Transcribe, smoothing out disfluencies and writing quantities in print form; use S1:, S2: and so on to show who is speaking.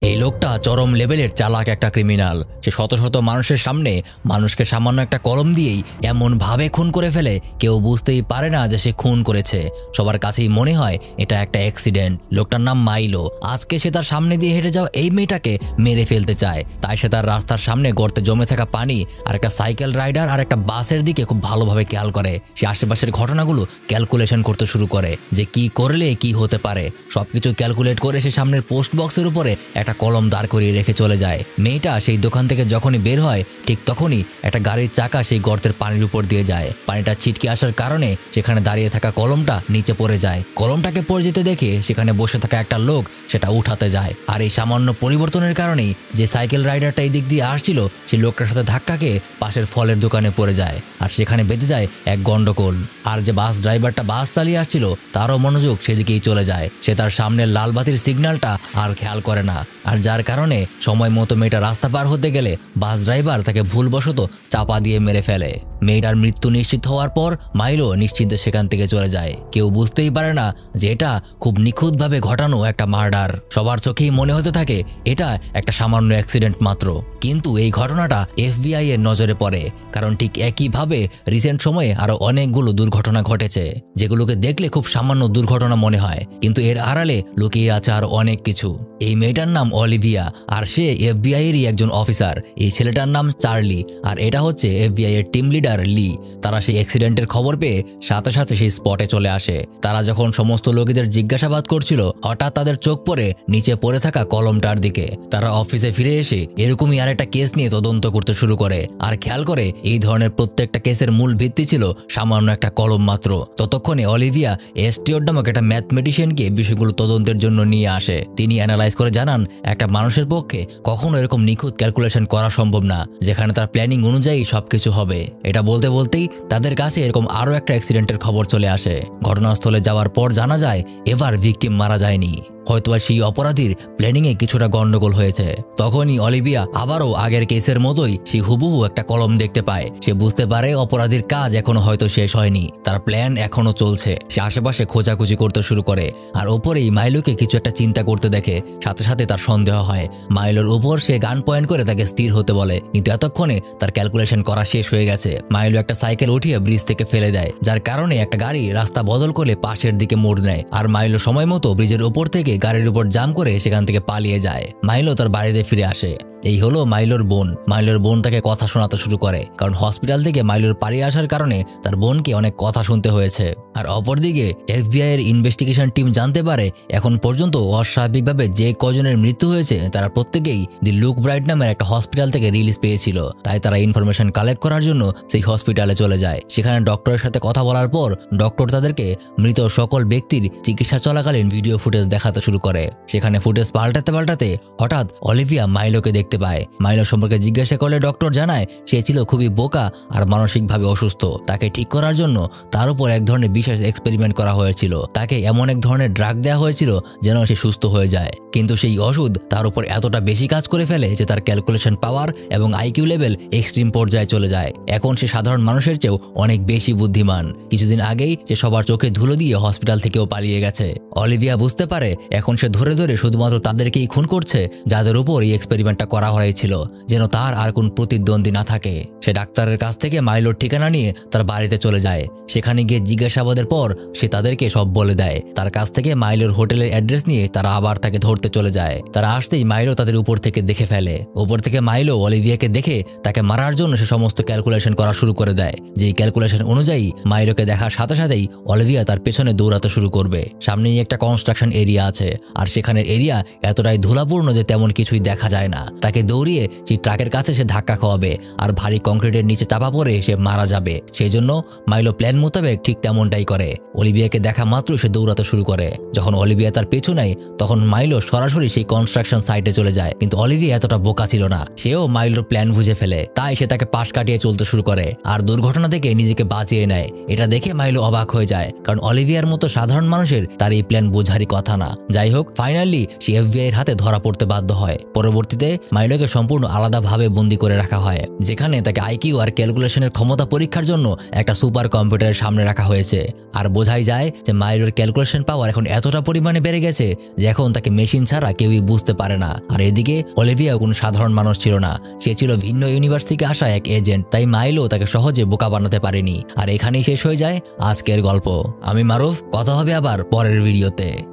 S1: এই লোকটা চরম লেভেলের চালাক একটা ক্রিমিনাল। সে শত শত মানুষের সামনে মানুষকে সামান্য একটা কলম দিয়েই এমনভাবে খুন করে ফেলে কেউ বুঝতেই পারে না যে সে খুন করেছে। সবার কাছেই মনে হয় এটা একটা অ্যাক্সিডেন্ট। লোকটার নাম মাইলো। আজকে সে তার সামনে দিয়ে হেঁটে যাওয়া এই মেয়েটাকে মেরে ফেলতে চায়। তাই সে তার রাস্তার সামনে গর্তে জমে থাকা পানি আর একটা সাইকেল রাইডার আর একটা বাসের দিকে খুব ভালোভাবে খেয়াল করে। সে আশেপাশের ঘটনাগুলো ক্যালকুলেশন করতে শুরু করে যে কি করলে কি হতে পারে। সবকিছু ক্যালকুলেট করে সে সামনের পোস্ট বক্সের উপরে একটা কলম দাঁড় করিয়ে রেখে চলে যায়। মেয়েটা সেই দোকান থেকে যখনই বের হয় ঠিক তখনই একটা গাড়ির চাকা সেই গর্তের পানির উপর দিয়ে যায়। পানিটা ছিটকে আসার কারণে সেখানে দাঁড়িয়ে থাকা কলমটা নিচে পড়ে যায়। কলমটাকে পড়ে যেতে দেখে সেখানে বসে থাকা একটা লোক সেটা উঠাতে যায়। আর এই সামান্য পরিবর্তনের কারণেই যে সাইকেল রাইডারটা এই দিক দিয়ে আসছিল সেই লোকটার সাথে ধাক্কা খেয়ে পাশের ফলের দোকানে পড়ে যায়। আর সেখানে বেঁধে যায় এক গন্ডগোল। আর যে বাস ড্রাইভারটা বাস চালিয়ে আসছিল তারও মনোযোগ সেদিকেই চলে যায়। সে তার সামনের লাল বাতির সিগন্যালটা আর খেয়াল করে না। আর যার কারণে সময় মতো মেয়েটা রাস্তা পার হতে গেলে বাস ড্রাইভার তাকে ভুলবশত চাপা দিয়ে মেরে ফেলে। মেয়েটার মৃত্যু নিশ্চিত হওয়ার পর মাইলো নিশ্চিন্তে সেখান থেকে চলে যায়। কেউ বুঝতেই পারে না যে এটা খুব নিখুঁতভাবে ঘটানো একটা মার্ডার। সবার চোখেই মনে হতে থাকে এটা একটা সামান্য অ্যাক্সিডেন্ট মাত্র। কিন্তু এই ঘটনাটা FBI এর নজরে পড়ে, কারণ ঠিক একইভাবে রিসেন্ট সময়ে আরো অনেকগুলো দুর্ঘটনা ঘটেছে যেগুলোকে দেখলে খুব সামান্য দুর্ঘটনা মনে হয়, কিন্তু এর আড়ালে লুকিয়ে আছে আর অনেক কিছু। এই মেয়েটার নাম অলিভিয়া আর সে FBI এরই একজন অফিসার। এই ছেলেটার নাম চার্লি আর এটা হচ্ছে FBI এর টিম লিডার লি। তারা সেই অ্যাক্সিডেন্টের খবর পেয়ে সাথে সাথে সেই স্পটে চলে আসে। তারা যখন সমস্ত লোকেদের জিজ্ঞাসাবাদ করছিল হঠাৎ তাদের চোখ পড়ে নিচে পড়ে থাকা কলমটার দিকে। তারা অফিসে ফিরে এসে এরকমই আরেকটা কেস নিয়ে তদন্ত করতে শুরু করে আর খেয়াল করে এই ধরনের প্রত্যেকটা কেসের মূল ভিত্তি ছিল সামান্য একটা কলম মাত্র। ততক্ষণে অলিভিয়া এস্টিওর নামক একটা ম্যাথমেটিশিয়ানকে বিষয়গুলো তদন্তের জন্য নিয়ে আসে। তিনি অ্যানালাইজ করে জানান একটা মানুষের পক্ষে কখনো এরকম নিখুঁত ক্যালকুলেশন করা সম্ভব না যেখানে তার প্ল্যানিং অনুযায়ী সবকিছু হবে। এটা বলতে বলতেই তাদের কাছে এরকম আরও একটা অ্যাক্সিডেন্টের খবর চলে আসে। ঘটনাস্থলে যাওয়ার পর জানা যায় এবার ভিকটিম মারা যায়নি, হয়তোবা সেই অপরাধীর প্ল্যানিংয়ে কিছুটা গন্ডগোল হয়েছে। তখনই অলিভিয়া আবারও আগের কেসের মতোই সেই হুবহু একটা কলম দেখতে পায়। সে বুঝতে পারে অপরাধীর কাজ এখনো হয়তো শেষ হয়নি, তার প্ল্যান এখনো চলছে। সে আশেপাশে খোঁজাখুঁজি করতে শুরু করে আর ওপরেই মাইলোকে কিছু একটা চিন্তা করতে দেখে। সাথে সাথে তার সন্দেহ হয়। মাইলোর উপর সে গান পয়েন্ট করে তাকে স্থির হতে বলে, কিন্তু এতক্ষণে তার ক্যালকুলেশন করা শেষ হয়ে গেছে। মাইলো একটা সাইকেল উঠিয়ে ব্রিজ থেকে ফেলে দেয়, যার কারণে একটা গাড়ি রাস্তা বদল করে পাশের দিকে মোড় নেয়। আর মাইলো সময় মতো ব্রিজের উপর থেকে গাড়ির উপর জাম করে সেখান থেকে পালিয়ে যায়। মাইলো তার বাড়িতে ফিরে আসে। এই হলো মাইলোর বোন। মাইলোর বোন তাকে কথা শোনাতে শুরু করে, কারণ হসপিটাল থেকে মাইলোর পালিয়ে আসার কারণে তার বোনকে অনেক কথা শুনতে হয়েছে। আর অপরদিকে FBI এর ইনভেস্টিগেশন টিম জানতে পারে এখন পর্যন্ত অস্বাভাবিকভাবে যে কজনের মৃত্যু হয়েছে তারা প্রত্যেকেই দি লুক ব্রাইট নামের একটা হসপিটাল থেকে রিলিজ পেয়েছিল। তাই তারা ইনফরমেশন কালেক্ট করার জন্য সেই হসপিটালে চলে যায়। সেখানে ডক্টরের সাথে কথা বলার পর ডক্টর তাদেরকে মৃত সকল ব্যক্তির চিকিৎসা চলাকালীন ভিডিও ফুটেজ দেখাতে শুরু করে। সেখানে ফুটেজ পাল্টাতে পাল্টাতে হঠাৎ অলিভিয়া মাইলোকে দেখতে পায়। মাইলো সম্পর্কে জিজ্ঞাসা করলে ডক্টর জানায় সে ছিল খুবই বোকা আর মানসিকভাবে অসুস্থ। তাকে ঠিক করার জন্য তার উপর এক ধরনের বিশেষ এক্সপেরিমেন্ট করা হয়েছিল। তাকে এমন এক ধরনের ড্রাগ দেওয়া হয়েছিল যেন সে সুস্থ হয়ে যায়, কিন্তু সেই ওষুধ তার উপর এতটা বেশি কাজ করে ফেলে যে তার ক্যালকুলেশন পাওয়ার এবং IQ লেভেল এক্সট্রিম পর্যায়ে চলে যায়। এখন সে সাধারণ মানুষের চেয়েও অনেক বেশি বুদ্ধিমান। কিছুদিন আগেই সে সবার চোখে ধুলো দিয়ে হসপিটাল থেকেও পালিয়ে গেছে। অলিভিয়া বুঝতে পারে এখন সে ধরে ধরে শুধুমাত্র তাদেরকেই খুন করছে যাদের উপর এই এক্সপেরিমেন্টটা করা হয়েছিল, যেন তার আর কোন প্রতিদ্বন্দ্বী না থাকে। সে ডাক্তারের কাছ থেকে মাইলোর ঠিকানা নিয়ে তার বাড়িতে চলে যায়। সেখানে গিয়ে জিজ্ঞাসাবাদের পর সে তাদেরকে সব বলে দেয়। তার কাছ থেকে মাইলোর হোটেলের অ্যাড্রেস নিয়ে তারা আবার তাকে ধরতে চলে যায়। তারা আসতেই মাইলো তাদের উপর থেকে দেখে ফেলে। উপর থেকে মাইলো অলিভিয়াকে দেখে তাকে মারার জন্য সে সমস্ত ক্যালকুলেশন করা শুরু করে দেয়। যেই ক্যালকুলেশন অনুযায়ী মাইলোকে দেখার সাথে সাথেই অলিভিয়া তার পেছনে দৌড়াতে শুরু করবে। সামনেই একটা কনস্ট্রাকশন এরিয়া আছে আর সেখানের এরিয়া এতটাই ধুলাপূর্ণ যে তেমন কিছুই দেখা যায় না। তাকে দৌড়িয়ে সেই ট্রাকের কাছে সে ধাক্কা খাওয়াবে আর ভারী কংক্রিটের নিচে চাপা পড়ে সে মারা যাবে। সেই জন্য মাইলো প্ল্যান মোতাবেক ঠিক তেমনটাই করে। অলিভিয়াকে দেখা মাত্র সে দৌড়াতে শুরু করে। যখন অলিভিয়া তার পেছু নেয় তখন মাইলো সরাসরি সেই কনস্ট্রাকশন সাইটে চলে যায়, কিন্তু অলিভিয়া এতটা বোকা ছিল না। সেও মাইলোর প্ল্যান বুঝে ফেলে, তাই সে তাকে পাশ কাটিয়ে চলতে শুরু করে আর দুর্ঘটনা থেকে নিজেকে বাঁচিয়ে নেয়। এটা দেখে মাইলো অবাক হয়ে যায়, কারণ অলিভিয়ার মতো সাধারণ মানুষের তার এই প্ল্যান বোঝারই কথা না। যাই হোক, ফাইনালি সে FBI এর হাতে ধরা পড়তে বাধ্য হয়। পরবর্তীতে মাইলোকে সম্পূর্ণ আলাদাভাবে বন্দি করে রাখা হয়, যেখানে তাকে আইকিউ আর ক্যালকুলেশনের ক্ষমতা পরীক্ষার জন্য একটা সুপার কম্পিউটারের সামনে রাখা হয়েছে। আর বোঝাই যায় যে মাইলোর ক্যালকুলেশন পাওয়ার এখন এতটা পরিমাণে বেড়ে গেছে যে এখন তাকে মেশিন ছাড়া কেউই বুঝতে পারে না। আর এদিকে অলিভিয়াও কোনো সাধারণ মানুষ ছিল না, সে ছিল ভিন্ন ইউনিভার্স থেকে আসা এক এজেন্ট, তাই মাইলো তাকে সহজে বোকা বানাতে পারেনি। আর এখানেই শেষ হয়ে যায় আজকের গল্প। আমি মারুফ, কথা হবে আবার পরের ভিডিওতে।